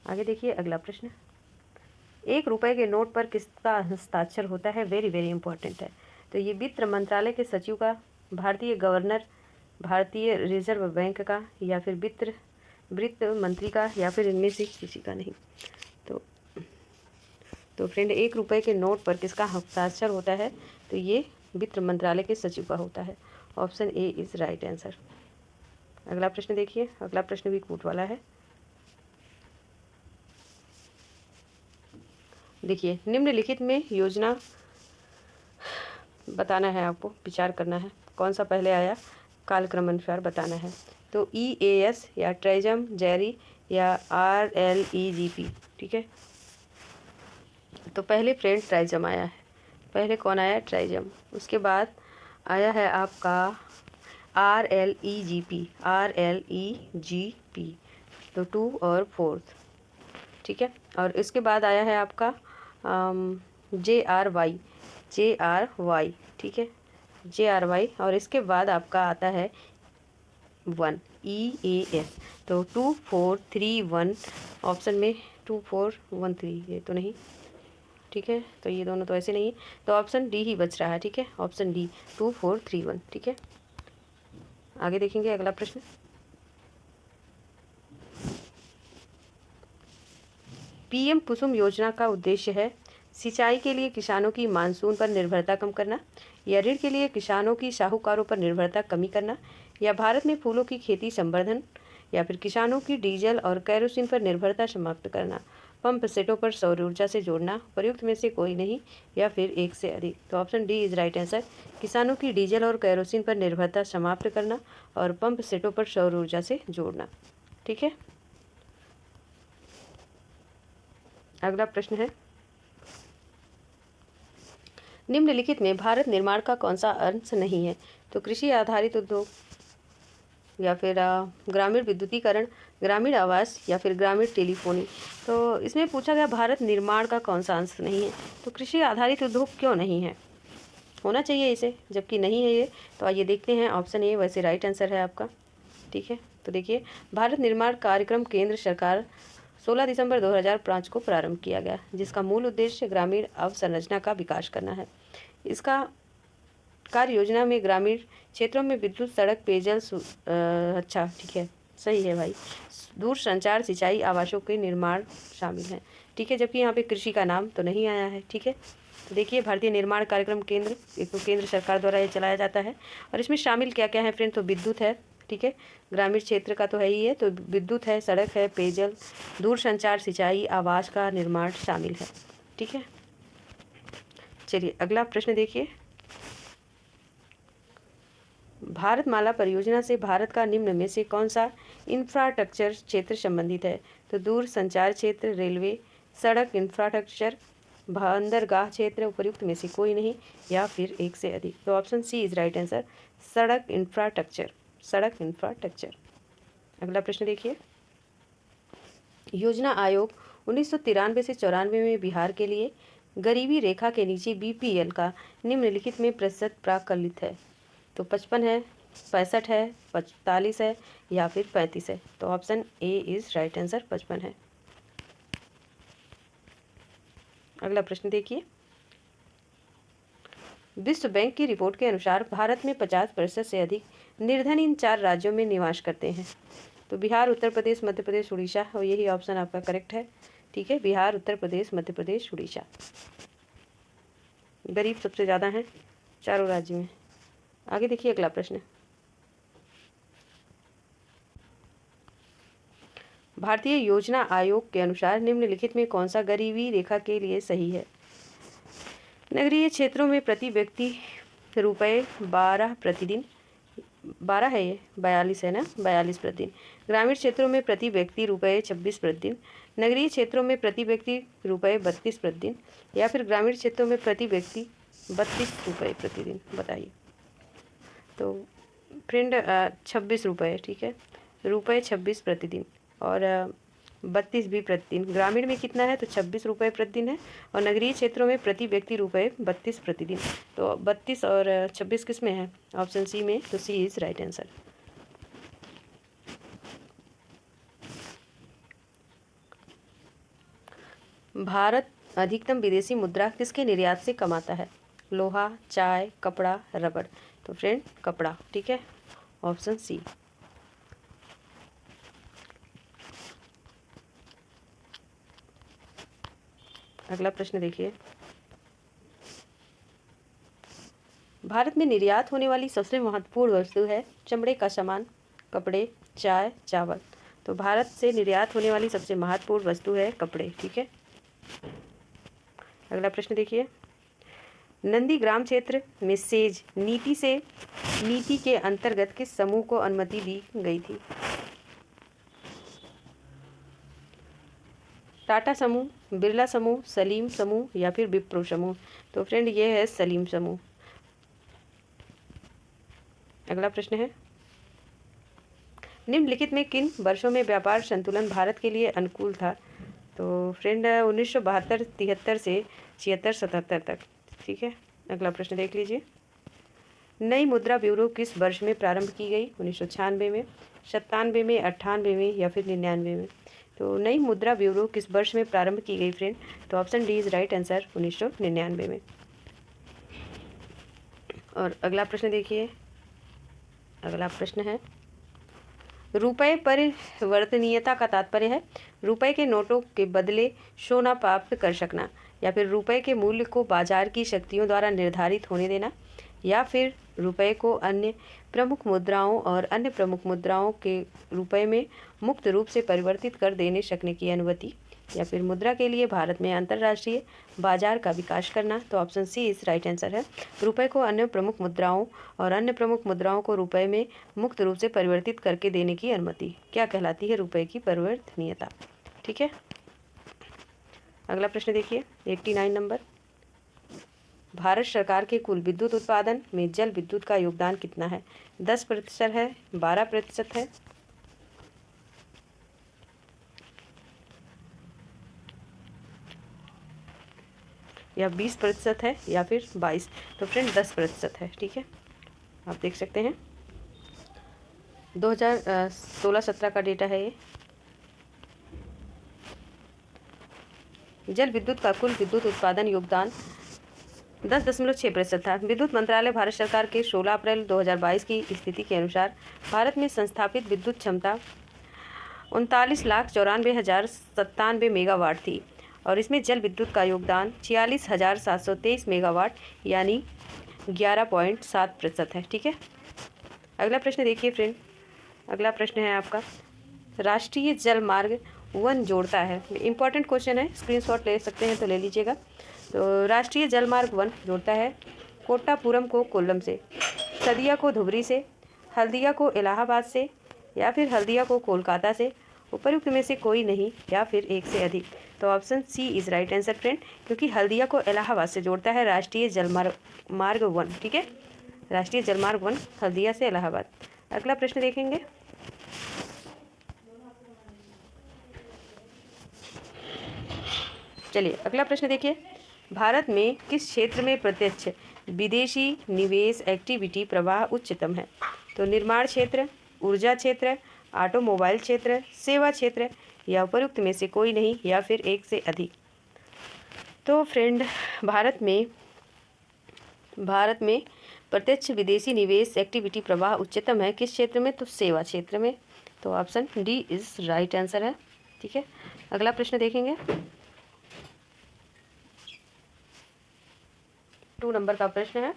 आगे देखिए अगला प्रश्न, 1 रुपये के नोट पर किसका हस्ताक्षर होता है? वेरी वेरी इंपॉर्टेंट है। तो ये वित्त मंत्रालय के सचिव का, भारतीय गवर्नर, भारतीय रिजर्व बैंक का, या फिर वित्त मंत्री का, या फिर इनमें से किसी का नहीं। तो फ्रेंड 1 रुपये के नोट पर किसका हस्ताक्षर होता है? तो ये वित्त मंत्रालय के सचिव का होता है। Option A is right answer. अगला प्रश्न देखिए, अगला प्रश्न भी कूट वाला है। देखिए, निम्नलिखित में योजना बताना है आपको, विचार करना है कौन सा पहले आया, कालक्रम अनुसार बताना है। तो EAS या ट्रेजम जेरी या RLEGP, ठीक है। तो पहले फ्रेंड ट्राइजम आया है, पहले कौन आया? ट्राइजम। उसके बाद आया है आपका RLEGP, तो 2 और 4, ठीक है। और इसके बाद आया है आपका JRY, ठीक है, JRY। और इसके बाद आपका आता है 1 EAS। तो 2 4 3 1 ऑप्शन में 2 4 1 3 ये तो नहीं, ठीक है। तो ये दोनों तो ऐसे नहीं है, तो ऑप्शन डी ही बच रहा है, ठीक है। ऑप्शन डी 2 4 3 1, ठीक है। आगे देखेंगे अगला प्रश्न। PM कुसुम योजना का उद्देश्य है सिंचाई के लिए किसानों की मानसून पर निर्भरता कम करना, या ऋण के लिए किसानों की साहूकारों पर निर्भरता कमी करना, या भारत में फूलों की खेती संवर्धन, या फिर किसानों की डीजल और कैरोसिन पर निर्भरता समाप्त करना, पंप सेटों पर सौर ऊर्जा से जोड़ना, प्रयुक्त में से कोई नहीं, या फिर एक से अधिक। तो option D is right answer. किसानों की डीजल और कैरोसिन पर निर्भरता समाप्त करना और पंप सेटों पर सौर ऊर्जा से जोड़ना, ठीक है। अगला प्रश्न है, निम्नलिखित में भारत निर्माण का कौन सा अंश नहीं है? तो कृषि आधारित उद्योग, या फिर ग्रामीण विद्युतीकरण, ग्रामीण आवास, या फिर ग्रामीण टेलीफोनी। तो इसमें पूछा गया भारत निर्माण का कौन सा अंश नहीं है, तो कृषि आधारित उद्योग क्यों नहीं है? होना चाहिए इसे, जबकि नहीं है ये। तो आइए देखते हैं, ऑप्शन ए वैसे राइट आंसर है आपका, ठीक है। तो देखिए, भारत निर्माण कार्यक्रम केंद्र सरकार 16 दिसंबर 2005 को प्रारंभ किया गया, जिसका मूल उद्देश्य ग्रामीण अवसंरचना का विकास करना है। इसका कार्य योजना में ग्रामीण क्षेत्रों में विद्युत, सड़क, पेयजल, अच्छा ठीक है, सही है भाई, दूर संचार, सिंचाई, आवासों के निर्माण शामिल हैं, ठीक है। जबकि यहाँ पे कृषि का नाम तो नहीं आया है, ठीक है। तो देखिए, भारतीय निर्माण कार्यक्रम केंद्र, एक तो केंद्र सरकार द्वारा ये चलाया जाता है, और इसमें शामिल क्या क्या है फ्रेंड? तो विद्युत है, ठीक है, ग्रामीण क्षेत्र का तो है ही है, तो विद्युत है, सड़क है, पेयजल, दूर संचार, सिंचाई, आवास का निर्माण शामिल है, ठीक है। चलिए अगला प्रश्न देखिए, भारतमाला परियोजना से भारत का निम्न में से कौन सा इंफ्रास्ट्रक्चर क्षेत्र संबंधित है? तो दूर संचार क्षेत्र, रेलवे, सड़क इंफ्रास्ट्रक्चर, बंदरगाह क्षेत्र, उपयुक्त में से कोई नहीं, या फिर एक से अधिक। तो option C is right answer, सड़क इंफ्रास्ट्रक्चर, सड़क इंफ्रास्ट्रक्चर। अगला प्रश्न देखिए, योजना आयोग 1993 से 94 में बिहार के लिए गरीबी रेखा के नीचे BPL का निम्नलिखित में प्रतिशत प्राकलित है? तो 55 है, 65 है, 45 है, या फिर 35 है। तो option A is right answer, 55 है। अगला प्रश्न देखिए, विश्व बैंक की रिपोर्ट के अनुसार भारत में 50% से अधिक निर्धन इन 4 राज्यों में निवास करते हैं। तो बिहार, उत्तर प्रदेश, मध्य प्रदेश, उड़ीसा, और यही ऑप्शन आपका करेक्ट है। ठीक है, बिहार, उत्तर प्रदेश, मध्य प्रदेश, उड़ीसा। गरीब सबसे ज़्यादा हैं चारों राज्य में। आगे देखिए अगला प्रश्न। भारतीय योजना आयोग के अनुसार निम्नलिखित में कौन सा गरीबी रेखा के लिए सही है? नगरीय क्षेत्रों में प्रति व्यक्ति ₹12 प्रतिदिन, 12 है ये, 42 है ना, 42 प्रतिदिन। ग्रामीण क्षेत्रों में प्रति व्यक्ति ₹26 प्रतिदिन। नगरीय क्षेत्रों में प्रति व्यक्ति ₹32 प्रतिदिन, या फिर ग्रामीण क्षेत्रों में प्रति व्यक्ति ₹32 प्रतिदिन। बताइए। तो फ्रेंड 26 रुपये, ठीक है, ₹26 प्रतिदिन, और 32 भी प्रतिदिन। ग्रामीण में कितना है? तो 26 रुपये प्रतिदिन है, और नगरीय क्षेत्रों में प्रति व्यक्ति ₹32 प्रतिदिन। तो 32 और 26 किस में है? ऑप्शन सी में। तो सी इज राइट आंसर। भारत अधिकतम विदेशी मुद्रा किसके निर्यात से कमाता है? लोहा, चाय, कपड़ा, रबड़। तो फ्रेंड कपड़ा, ठीक है, ऑप्शन सी। अगला प्रश्न देखिए। भारत में निर्यात होने वाली सबसे महत्वपूर्ण वस्तु है चमड़े का सामान, कपड़े, चाय, चावल। तो भारत से निर्यात होने वाली सबसे महत्वपूर्ण वस्तु है कपड़े, ठीक है। अगला प्रश्न देखिए। नंदीग्राम क्षेत्र में सेज नीति के अंतर्गत किस समूह को अनुमति दी गई थी? टाटा समूह, बिरला समूह, सलीम समूह, या फिर विप्रो समूह। तो फ्रेंड ये है सलीम समूह। अगला प्रश्न है। निम्नलिखित में किन वर्षों में व्यापार संतुलन भारत के लिए अनुकूल था? तो फ्रेंड 1972-73 से 76-77 तक, ठीक है। अगला प्रश्न देख लीजिए। नई मुद्रा ब्यूरो किस वर्ष में प्रारंभ की गई? 1996 में, 97 में, 98 में, या फिर 99 में। तो नई मुद्रा ब्यूरो किस वर्ष में प्रारंभ की गई फ्रेंड? तो option D is right answer, 1999 में। और अगला प्रश्न देखिए। अगला प्रश्न है, रुपये परिवर्तनीयता का तात्पर्य है रुपये के नोटों के बदले सोना प्राप्त कर सकना, या फिर रुपये के मूल्य को बाजार की शक्तियों द्वारा निर्धारित होने देना, या फिर रुपये को अन्य प्रमुख मुद्राओं और अन्य प्रमुख मुद्राओं के रुपये में मुक्त रूप से परिवर्तित कर देने सकने की अनुमति, या फिर मुद्रा के लिए भारत में अंतर्राष्ट्रीय बाजार का विकास करना। तो ऑप्शन सी इस राइट आंसर है। रुपये को अन्य प्रमुख मुद्राओं और अन्य प्रमुख मुद्राओं को रुपये में मुक्त रूप से परिवर्तित करके देने की अनुमति क्या कहलाती है? रुपये की परिवर्तनीयता, ठीक है। अगला प्रश्न देखिए 89 नंबर। भारत सरकार के कुल विद्युत उत्पादन में जल विद्युत का योगदान कितना है? 10% है, 12% है, या 20% है, या फिर 22। तो फ्रेंड 10% है, ठीक है। आप देख सकते हैं 2016-17 का डेटा है ये। जल विद्युत का कुल विद्युत उत्पादन योगदान 10.6% था। विद्युत मंत्रालय भारत सरकार के 16 अप्रैल 2022 की स्थिति के अनुसार भारत में संस्थापित विद्युत क्षमता 39,94,097 मेगावाट थी, और इसमें जल विद्युत का योगदान 46,723 मेगावाट यानी 11.7% है, ठीक है। अगला प्रश्न देखिए फ्रेंड। अगला प्रश्न है आपका, राष्ट्रीय जल मार्ग 1 जोड़ता है। इंपॉर्टेंट क्वेश्चन है, स्क्रीनशॉट ले सकते हैं तो ले लीजिएगा। तो राष्ट्रीय जल मार्ग 1 जोड़ता है कोट्टापुरम को कोल्लम से, सदिया को धुबरी से, हल्दिया को इलाहाबाद से, या फिर हल्दिया को कोलकाता से। उपयुक्त में से कोई नहीं, या फिर एक से अधिक। तो option C is right answer friend, क्योंकि हल्दिया को इलाहाबाद से जोड़ता है राष्ट्रीय जलमार्ग 1, ठीक है। राष्ट्रीय जलमार्ग 1 हल्दिया से इलाहाबाद। अगला प्रश्न देखेंगे। चलिए अगला प्रश्न देखिए। भारत में किस क्षेत्र में प्रत्यक्ष विदेशी निवेश एक्टिविटी प्रवाह उच्चतम है? तो निर्माण क्षेत्र, ऊर्जा क्षेत्र, ऑटोमोबाइल क्षेत्र, सेवा क्षेत्र, या उपयुक्त में से कोई नहीं, या फिर एक से अधिक। तो फ्रेंड भारत में प्रत्यक्ष विदेशी निवेश एक्टिविटी प्रवाह उच्चतम है किस क्षेत्र में? तो सेवा क्षेत्र में। तो option D is right answer है। ठीक है, अगला प्रश्न देखेंगे। 2 नंबर का प्रश्न है,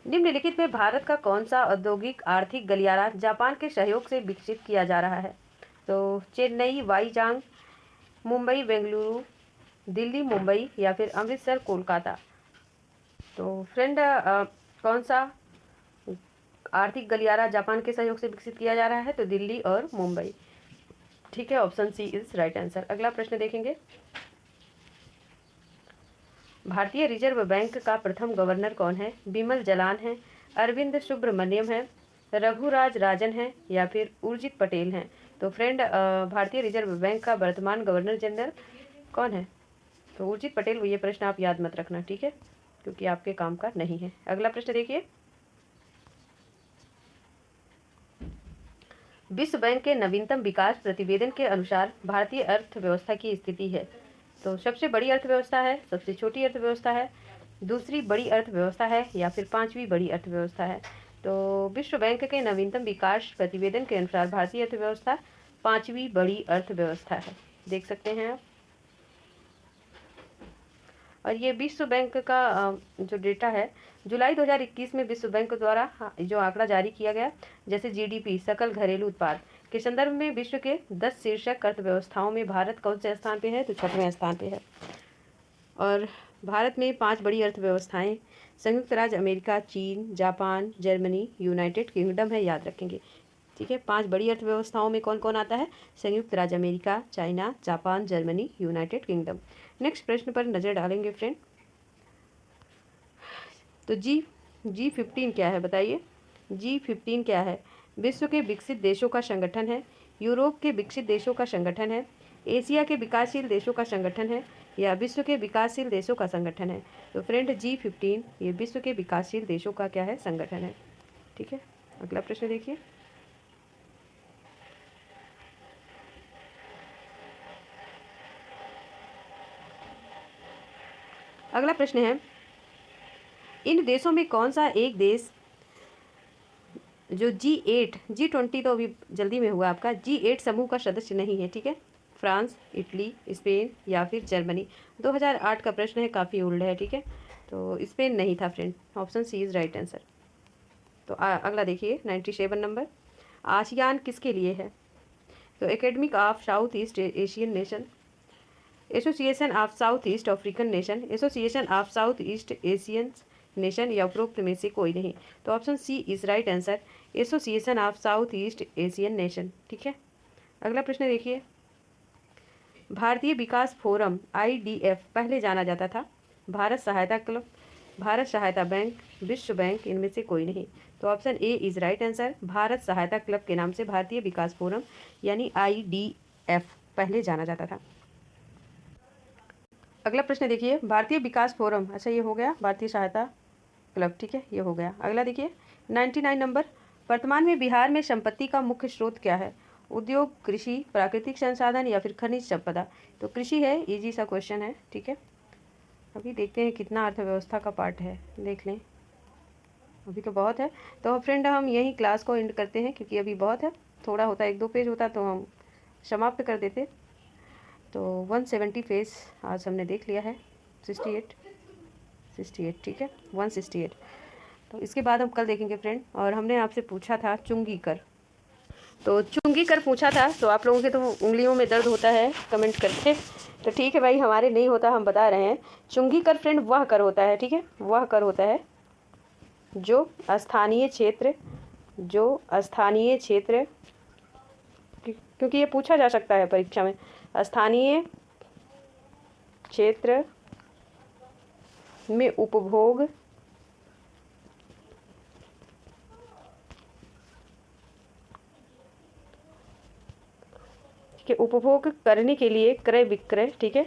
निम्नलिखित में भारत का कौन सा औद्योगिक आर्थिक गलियारा जापान के सहयोग से विकसित किया जा रहा है? तो चेन्नई वाईजांग, मुंबई बेंगलुरु, दिल्ली मुंबई या फिर अमृतसर कोलकाता। तो फ्रेंड कौन सा आर्थिक गलियारा जापान के सहयोग से विकसित किया जा रहा है? तो दिल्ली और मुंबई। ठीक है, option C is right answer. अगला प्रश्न देखेंगे, भारतीय रिजर्व बैंक का प्रथम गवर्नर कौन है? बिमल जलान है, अरविंद सुब्रमण्यम है, रघुराज राजन है या फिर उर्जित पटेल हैं। तो फ्रेंड भारतीय रिजर्व बैंक का वर्तमान गवर्नर जनरल कौन है? तो उर्जित पटेल। ये प्रश्न आप याद मत रखना, ठीक है, क्योंकि आपके काम का नहीं है। अगला प्रश्न देखिए, विश्व बैंक के नवीनतम विकास प्रतिवेदन के अनुसार भारतीय अर्थव्यवस्था की स्थिति है। तो सबसे बड़ी अर्थव्यवस्था है, सबसे छोटी अर्थव्यवस्था है, दूसरी बड़ी अर्थव्यवस्था है या फिर पांचवी बड़ी अर्थव्यवस्था है? तो विश्व बैंक के नवीनतम विकास प्रतिवेदन के अनुसार भारतीय अर्थव्यवस्था पांचवी बड़ी अर्थव्यवस्था है, देख सकते हैं आप। और ये विश्व बैंक का जो डेटा है, जुलाई 2021 में विश्व बैंक द्वारा जो आंकड़ा जारी किया गया, जैसे जीडीपी सकल घरेलू उत्पाद के संदर्भ में विश्व के 10 शीर्षक अर्थव्यवस्थाओं में भारत कौन से स्थान पे है? तो 6वें स्थान पे है। और भारत में 5 बड़ी अर्थव्यवस्थाएं संयुक्त राज्य अमेरिका, चीन, जापान, जर्मनी, यूनाइटेड किंगडम है, याद रखेंगे। ठीक है, 5 बड़ी अर्थव्यवस्थाओं में कौन कौन आता है? संयुक्त राज्य America, China, Japan, Germany, United kingdom. Next प्रश्न पर नजर डालेंगे फ्रेंड। तो G15 क्या है बताइए? G15 क्या है? विश्व के विकसित देशों का संगठन है, यूरोप के विकसित देशों का संगठन है, एशिया के विकासशील देशों का संगठन है या विश्व के विकासशील देशों का संगठन है? तो फ्रेंड G15 ये विश्व के विकासशील देशों का क्या है? संगठन है। ठीक है, अगला प्रश्न देखिए, अगला प्रश्न है, इन देशों में कौन सा एक देश जो G20 तो अभी जल्दी में हुआ आपका, G8 समूह का सदस्य नहीं है? ठीक है, फ्रांस, इटली, स्पेन या फिर जर्मनी। 2008 का प्रश्न है, काफ़ी ओल्ड है। ठीक है, तो स्पेन नहीं था friend, option C is right answer. तो अगला देखिए 97 नंबर, आसियान किसके लिए है? तो academic of south east Asian nation, association of south east African nation, association of south east Asian nation या उपरोक्त में से कोई नहीं। तो option C is right answer, association of south east Asian nation. ठीक है, अगला प्रश्न देखिए, भारतीय विकास फोरम IDF पहले जाना जाता था भारत सहायता क्लब, भारत सहायता बैंक, विश्व बैंक, इनमें से कोई नहीं। तो option A is right answer, Bharat सहायता क्लब के नाम से भारतीय विकास फोरम यानी IDF पहले जाना जाता था। अगला प्रश्न देखिए, भारतीय विकास फोरम, अच्छा ये हो गया भारतीय सहायता क्लब। ठीक है, ये हो गया। अगला देखिए 99 नंबर, वर्तमान में बिहार में संपत्ति का मुख्य स्रोत क्या है? उद्योग, कृषि, प्राकृतिक संसाधन या फिर खनिज संपदा? तो कृषि है, इजी सा क्वेश्चन है। ठीक है, अभी देखते हैं कितना अर्थव्यवस्था का पार्ट है, देख लें, अभी तो बहुत है। तो फ्रेंड हम यही क्लास को एंड करते हैं, क्योंकि अभी बहुत है, थोड़ा होता 1-2 पेज होता तो हम समाप्त कर देते। तो 170 पेज आज हमने देख लिया है, 68। ठीक है, 168। तो इसके बाद हम कल देखेंगे फ्रेंड। और हमने आपसे पूछा था चुंगी कर, तो चुंगी कर पूछा था, तो आप लोगों के तो उंगलियों में दर्द होता है कमेंट करके। तो ठीक है भाई, हमारे नहीं होता, हम बता रहे हैं। चुंगी कर फ्रेंड वह कर होता है, ठीक है, वह कर होता है जो स्थानीय क्षेत्र, क्योंकि ये पूछा जा सकता है परीक्षा में, स्थानीय क्षेत्र में उपभोग के उपभोग करने के लिए क्रय विक्रय। ठीक है,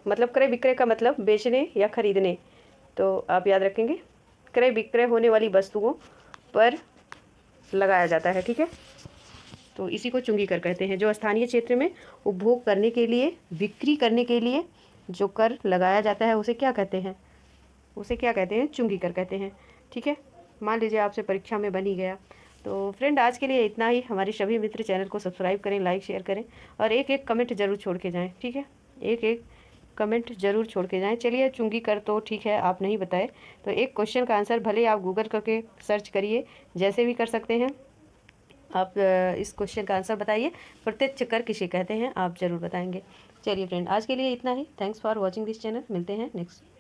मतलब क्रय विक्रय का मतलब बेचने या खरीदने। तो आप याद रखेंगे, क्रय विक्रय होने वाली वस्तुओं पर लगाया जाता है। ठीक है, तो इसी को चुंगी कर कहते हैं, जो स्थानीय क्षेत्र में उपभोग करने के लिए, बिक्री करने के लिए जो कर लगाया जाता है उसे क्या कहते हैं? उसे क्या कहते हैं, चुंगी कर कहते हैं। ठीक है, मान लीजिए आपसे परीक्षा में बन ही गया। तो फ्रेंड आज के लिए इतना ही। हमारे सभी मित्र चैनल को सब्सक्राइब करें, लाइक शेयर करें और एक एक कमेंट ज़रूर छोड़ के जाएँ। ठीक है, एक एक कमेंट ज़रूर छोड़ के जाएँ। चलिए, चुंगी कर तो ठीक है आप नहीं बताए, तो एक क्वेश्चन का आंसर भले आप गूगल करके सर्च करिए, जैसे भी कर सकते हैं आप। इस क्वेश्चन का आंसर बताइए, प्रत्यक्ष कर किसे कहते हैं, आप ज़रूर बताएंगे। चलिए फ्रेंड आज के लिए इतना ही। Thanks for watching this channel. मिलते हैं नेक्स्ट